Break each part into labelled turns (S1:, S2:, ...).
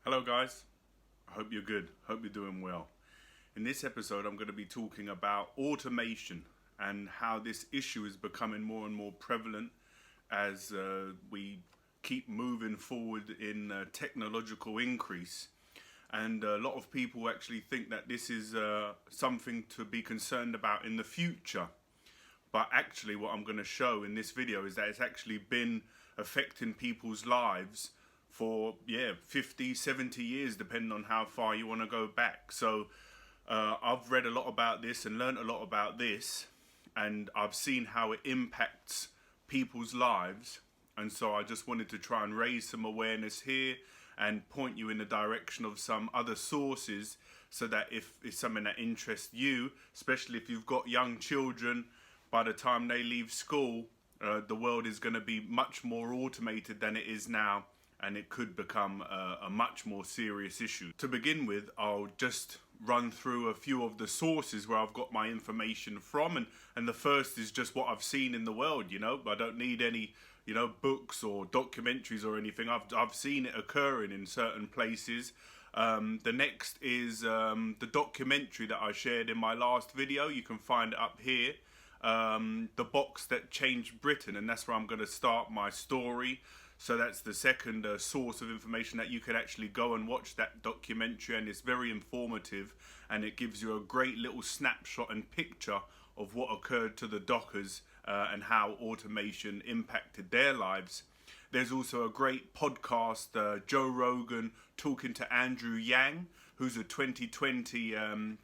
S1: Hello guys, I hope you're good, hope you're doing well. In this episode I'm going to be talking about automation and how this issue is becoming more and more prevalent as we keep moving forward in technological increase. And a lot of people actually think that this is something to be concerned about in the future. But actually what I'm going to show in this video is that it's actually been affecting people's lives for 50, 70 years, depending on how far you want to go back. So I've read a lot about this and learned a lot about this, and I've seen how it impacts people's lives. And so I just wanted to try and raise some awareness here and point you in the direction of some other sources, so that if it's something that interests you, especially if you've got young children, by the time they leave school, the world is going to be much more automated than it is now, and it could become a much more serious issue. To begin with, I'll just run through a few of the sources where I've got my information from, and the first is just what I've seen in the world. I don't need any books or documentaries or anything. I've seen it occurring in certain places. The next is the documentary that I shared in my last video. You can find it up here. The box that changed Britain, and that's where I'm going to start my story. So that's the second source of information, that you can actually go and watch that documentary, and it's very informative, and it gives you a great little snapshot and picture of what occurred to the dockers and how automation impacted their lives. There's also a great podcast, Joe Rogan talking to Andrew Yang, who's a 2020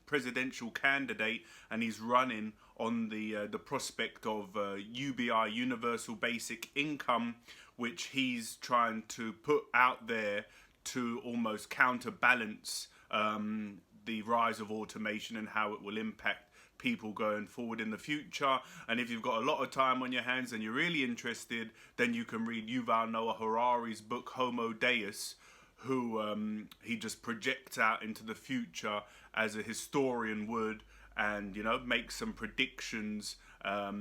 S1: presidential candidate, and he's running on the prospect of UBI, Universal Basic Income, which he's trying to put out there to almost counterbalance the rise of automation and how it will impact people going forward in the future. And if you've got a lot of time on your hands and you're really interested, then you can read Yuval Noah Harari's book Homo Deus, who he just projects out into the future as a historian would, and make some predictions. I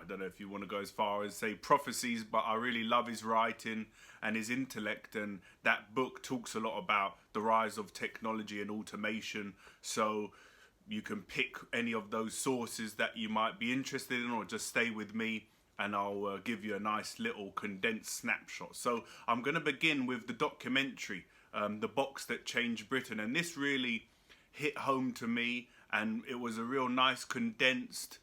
S1: don't know if you want to go as far as say prophecies, but I really love his writing and his intellect, and that book talks a lot about the rise of technology and automation. So you can pick any of those sources that you might be interested in, or just stay with me and I'll give you a nice little condensed snapshot. So I'm going to begin with the documentary, The Box That Changed Britain, and this really hit home to me, and it was a real nice condensed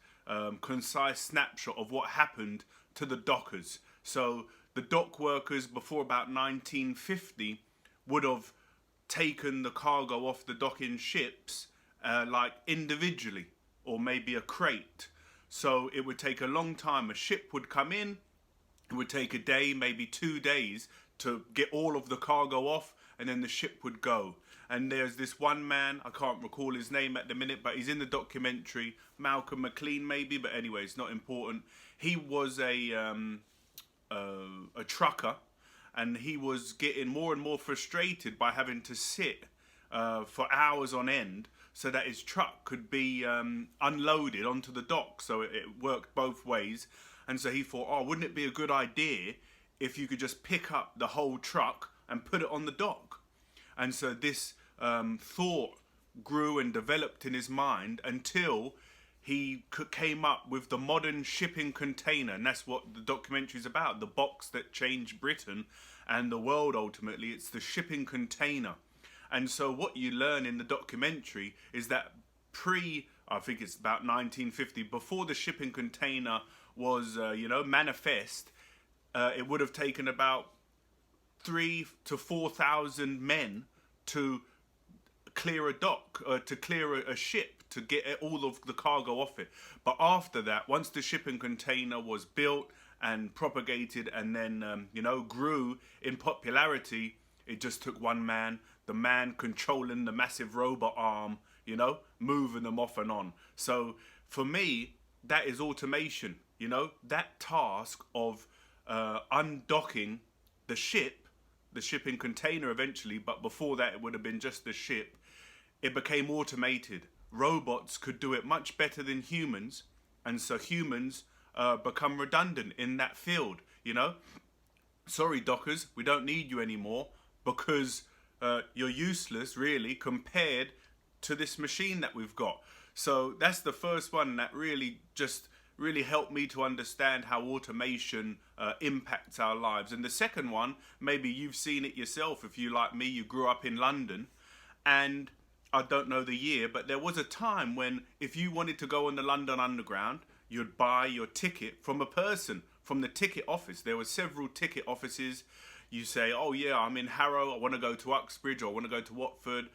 S1: concise snapshot of what happened to the dockers. So the dock workers before about 1950 would have taken the cargo off the docking ships like individually, or maybe a crate. So it would take a long time. A ship would come in, it would take a day, maybe 2 days to get all of the cargo off, and then the ship would go. And there's this one man, I can't recall his name at the minute, but he's in the documentary, Malcolm McLean maybe, but anyway, it's not important. He was a trucker, and he was getting more and more frustrated by having to sit for hours on end so that his truck could be unloaded onto the dock. So it worked both ways. And so he thought, oh, wouldn't it be a good idea if you could just pick up the whole truck and put it on the dock? And so this thought grew and developed in his mind until he came up with the modern shipping container. And that's what the documentary is about, the box that changed Britain and the world ultimately. It's the shipping container. And so what you learn in the documentary is that I think it's about 1950, before the shipping container was, manifest, it would have taken about 3,000 to 4,000 men to clear a dock, to clear a ship, to get all of the cargo off it. But after that, once the shipping container was built and propagated and then, grew in popularity, it just took one man, the man controlling the massive robot arm, moving them off and on. So for me, that is automation, that task of undocking the ship, the shipping container eventually, but before that it would have been just the ship. It became automated. Robots could do it much better than humans, and so humans become redundant in that field. Sorry, dockers, we don't need you anymore, because you're useless really compared to this machine that we've got. So that's the first one that really helped me to understand how automation impacts our lives. And the second one, maybe you've seen it yourself. If you, like me, you grew up in London, and I don't know the year, but there was a time when if you wanted to go on the London Underground, you'd buy your ticket from a person from the ticket office. There were several ticket offices. You say, oh yeah, I'm in Harrow, I want to go to Uxbridge, or I want to go to Watford.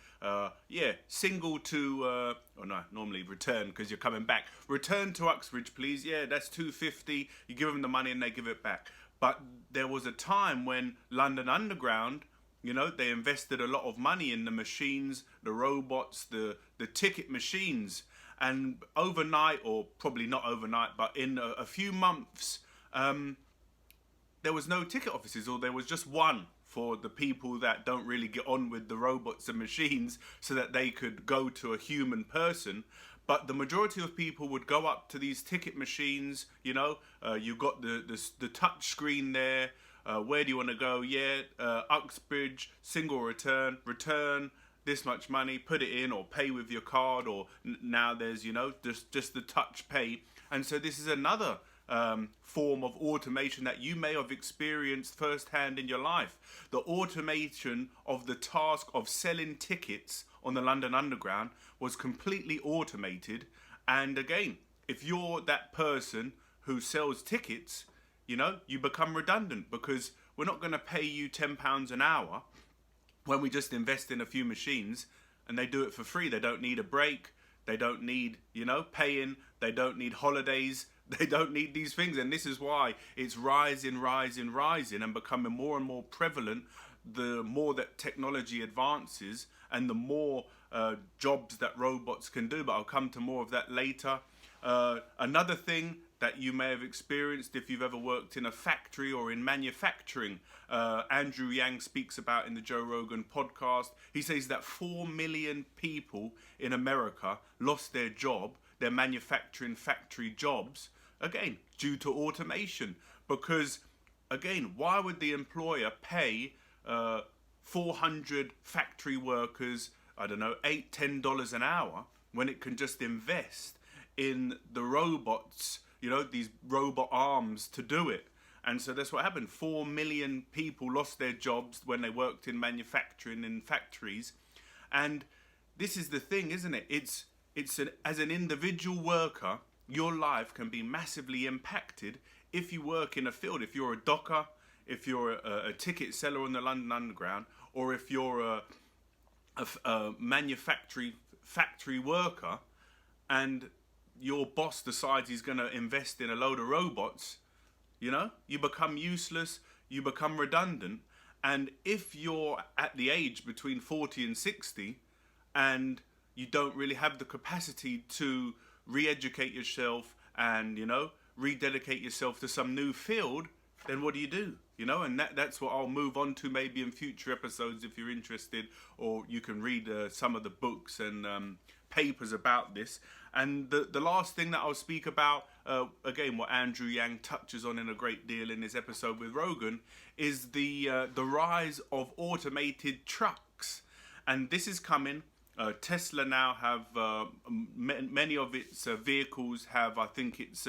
S1: Single to, oh no, normally return because you're coming back. Return to Uxbridge, please. Yeah, that's £2.50. You give them the money and they give it back. But there was a time when London Underground, they invested a lot of money in the machines, the robots, the ticket machines. And overnight, or probably not overnight, but in a few months, there was no ticket offices, or there was just one for the people that don't really get on with the robots and machines, so that they could go to a human person. But the majority of people would go up to these ticket machines. You got the touch screen there. Where do you want to go? Uxbridge, single return, this much money, put it in, or pay with your card, or now there's just the touch pay. And so this is another form of automation that you may have experienced firsthand in your life. The automation of the task of selling tickets on the London Underground was completely automated. And again, if you're that person who sells tickets, you become redundant, because we're not going to pay you £10 an hour when we just invest in a few machines and they do it for free. They don't need a break. They don't need, paying. They don't need holidays. They don't need these things. And this is why it's rising and becoming more and more prevalent the more that technology advances and the more jobs that robots can do. But I'll come to more of that later. Another thing that you may have experienced if you've ever worked in a factory or in manufacturing, Andrew Yang speaks about in the Joe Rogan podcast. He says that 4 million people in America lost their job, their manufacturing factory jobs, again, due to automation. Because, again, why would the employer pay 400 factory workers, $8, $10 an hour, when it can just invest in the robots, these robot arms to do it? And so that's what happened. 4 million people lost their jobs when they worked in manufacturing in factories. And this is the thing, isn't it? As an individual worker, your life can be massively impacted if you work in a field. If you're a docker, if you're a ticket seller on the London Underground, or if you're a factory worker, and your boss decides he's going to invest in a load of robots, you become useless, you become redundant. And if you're at the age between 40 and 60 and you don't really have the capacity to re-educate yourself and, rededicate yourself to some new field, then what do you do? And that's what I'll move on to maybe in future episodes if you're interested, or you can read some of the books and papers about this. And the last thing that I'll speak about, again, what Andrew Yang touches on in a great deal in his episode with Rogan, is the rise of automated trucks. And this is coming. Tesla now have, many of its vehicles have, I think it's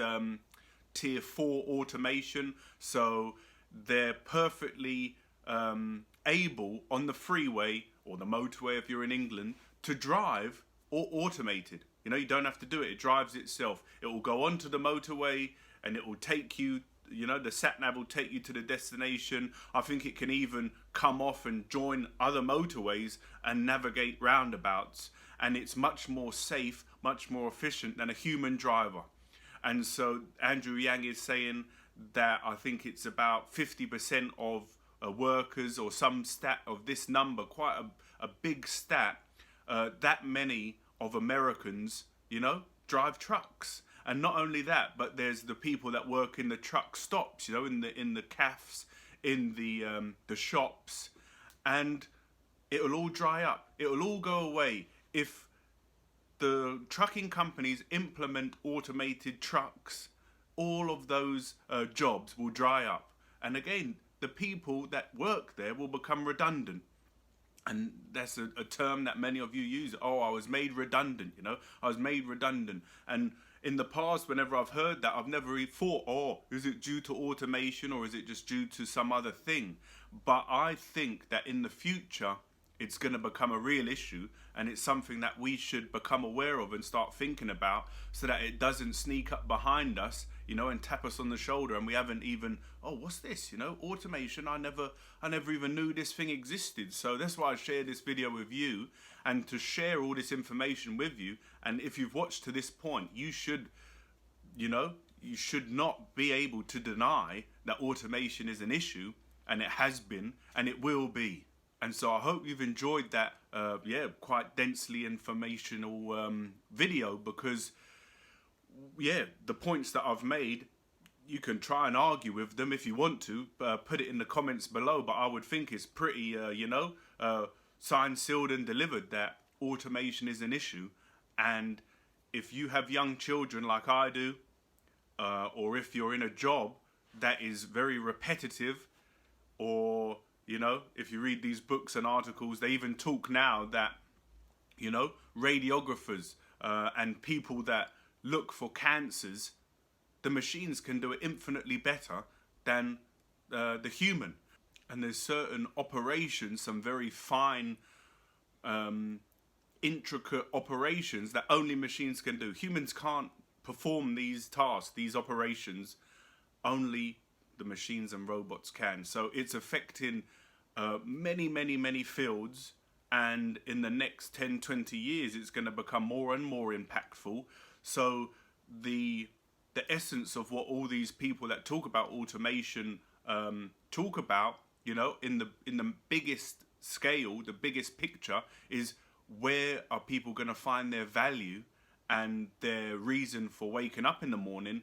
S1: tier 4 automation. So they're perfectly able on the freeway or the motorway if you're in England to drive or automated. You don't have to do it. It drives itself. It will go onto the motorway and it will take you, the sat-nav will take you to the destination. I think it can even come off and join other motorways and navigate roundabouts. And it's much more safe, much more efficient than a human driver. And so Andrew Yang is saying that I think it's about 50% of workers, or some stat of this number, quite a big stat, that many of Americans, drive trucks. And not only that, but there's the people that work in the truck stops, in the cafes, in the shops, and it'll all dry up. It'll all go away if the trucking companies implement automated trucks. All of those jobs will dry up, and again, the people that work there will become redundant. And that's a term that many of you use. Oh, I was made redundant, you know, I was made redundant. And in the past, whenever I've heard that, I've never really thought, oh, is it due to automation or is it just due to some other thing? But I think that in the future, it's going to become a real issue, and it's something that we should become aware of and start thinking about, so that it doesn't sneak up behind us, you know, and tap us on the shoulder, and we haven't even, oh, what's this, you know, automation, I never even knew this thing existed. So that's why I share this video with you, and to share all this information with you. And if you've watched to this point, you should, you know, you should not be able to deny that automation is an issue, and it has been, and it will be. And so I hope you've enjoyed that, quite densely informational video, because, the points that I've made, you can try and argue with them if you want to, put it in the comments below, but I would think it's pretty, signed, sealed and delivered that automation is an issue. And if you have young children like I do, or if you're in a job that is very repetitive, or you know, if you read these books and articles, they even talk now that, you know, radiographers and people that look for cancers, the machines can do it infinitely better than the human. And there's certain operations, some very fine, intricate operations that only machines can do. Humans can't perform these tasks, these operations. Only the machines and robots can. So it's affecting many fields, and in the next 10-20 years it's going to become more and more impactful. So the essence of what all these people that talk about automation talk about, you know, in the biggest scale, the biggest picture, is where are people going to find their value and their reason for waking up in the morning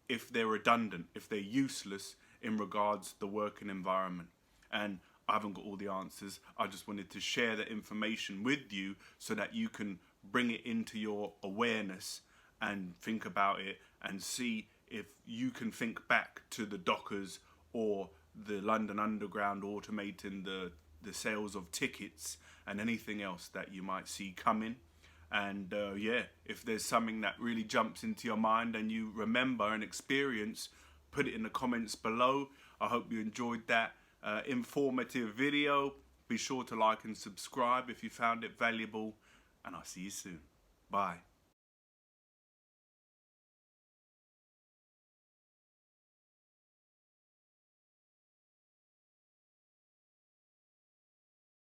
S1: if they're redundant, if they're useless in regards to the working environment. And I haven't got all the answers. I just wanted to share that information with you so that you can bring it into your awareness and think about it, and see if you can think back to the Dockers or the London Underground automating the sales of tickets and anything else that you might see coming. And if there's something that really jumps into your mind and you remember and experience, put it in the comments below. I hope you enjoyed that informative video. Be sure to like and subscribe if you found it valuable, and I'll see you soon. Bye.